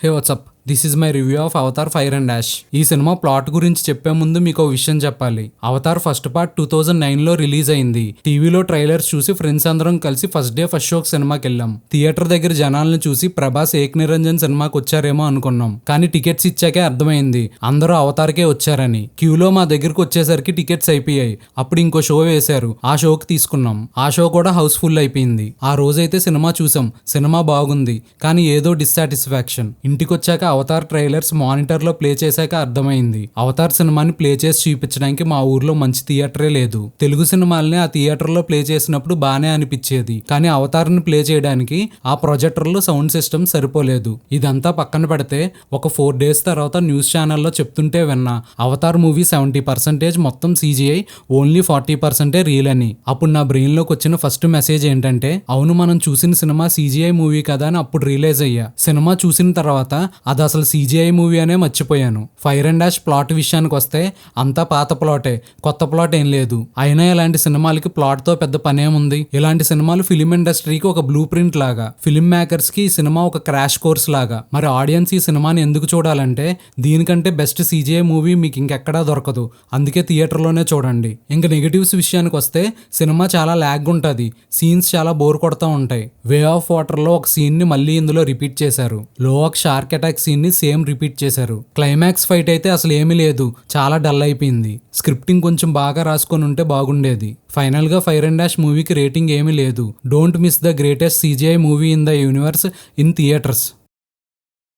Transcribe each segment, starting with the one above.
Hey WhatsApp, this is my review of Avatar fire and dash. ఈ cinema plot గురించి చెప్పే ముందు మీకు విషయం చెప్పాలి. అవతార్ ఫస్ట్ పార్ట్ 2009లో రిలీజ్ అయింది. టీవీలో ట్రైలర్స్ చూసి ఫ్రెండ్స్ అందరం కలిసి ఫస్ట్ డే ఫస్ట్ షోకి సినిమాకి వెళ్ళాం. థియేటర్ దగ్గర జనాలను చూసి ప్రభాస్ ఏక్ నిరంజన్ సినిమాకి వచ్చారేమో అనుకున్నాం. కానీ టికెట్స్ ఇచ్చాకే అర్థమైంది అందరూ అవతార్కే వచ్చారని. క్యూలో మా దగ్గరకు వచ్చేసరికి టికెట్స్ అయిపోయాయి. అప్పుడు ఇంకో షో వేశారు, ఆ షోకి తీసుకున్నాం. ఆ షో కూడా హౌస్ఫుల్ అయిపోయింది. ఆ రోజైతే సినిమా చూసాం. సినిమా బాగుంది, కానీ ఏదో డిస్సాటిస్ఫాక్షన్. ఇంటికొచ్చాక అవతార్ ట్రైలర్స్ మానిటర్లో ప్లే చేశాక అర్థమైంది. అవతార్ సినిమాని ప్లే చేసి చూపించడానికి మా ఊర్లో మంచి థియేటరే లేదు. తెలుగు సినిమాల్ని ఆ థియేటర్లో ప్లే చేసినప్పుడు బానే అనిపించేది, కానీ అవతార్ని ప్లే చేయడానికి ఆ ప్రొజెక్టర్లో సౌండ్ సిస్టమ్ సరిపోలేదు. ఇదంతా పక్కన పెడితే ఒక 4 days తర్వాత న్యూస్ ఛానల్లో చెప్తుంటే విన్నా, అవతార్ మూవీ 70% మొత్తం CGI, ఓన్లీ 40% రియల్ అని. అప్పుడు నా బ్రెయిన్ లోకి వచ్చిన ఫస్ట్ మెసేజ్ ఏంటంటే, అవును మనం చూసిన సినిమా CGI మూవీ కదా అని అప్పుడు రియలైజ్ అయ్యా. సినిమా చూసిన తర్వాత అది అసలు CGI మూవీ అనే మర్చిపోయాను. ఫైర్ అండ్ డాష్ ప్లాట్ విషయానికి వస్తే అంతా పాత ప్లాటే, కొత్త ప్లాట్ ఏం లేదు. అయినా ఇలాంటి సినిమాలకి ప్లాట్ తో పెద్ద పనేముంది. ఇలాంటి సినిమాలు ఫిలిం ఇండస్ట్రీకి ఒక బ్లూ ప్రింట్ లాగా, ఫిలిం మేకర్స్ కి ఈ సినిమా ఒక క్రాష్ కోర్స్ లాగా. మరి ఆడియన్స్ ఈ సినిమాని ఎందుకు చూడాలంటే, దీనికంటే బెస్ట్ CGI మూవీ మీకు ఇంకెక్కడా దొరకదు. అందుకే థియేటర్లోనే చూడండి. ఇంకా నెగటివ్స్ విషయానికి వస్తే సినిమా చాలా ల్యాగ్ ఉంటుంది. సీన్స్ చాలా బోర్ కొడతా ఉంటాయి. వే ఆఫ్ వాటర్ లో ఒక సీన్ ని మళ్ళీ ఇందులో రిపీట్ చేశారు. లోవాక్ షార్క్ అటాక్ సీన్ ని సేమ్ రిపీట్ చేశారు. క్లైమాక్స్ ఫైట్ అయితే అసలు ఏమీ లేదు, చాలా డల్ అయిపోయింది. స్క్రిప్టింగ్ కొంచెం బాగా రాసుకొని ఉంటే బాగుండేది. ఫైనల్ గా ఫైర్ అండ్ డాష్ మూవీకి రేటింగ్ ఏమీ లేదు. Don't miss the greatest CGI movie in the universe in theatres.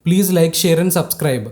Please like, share and subscribe.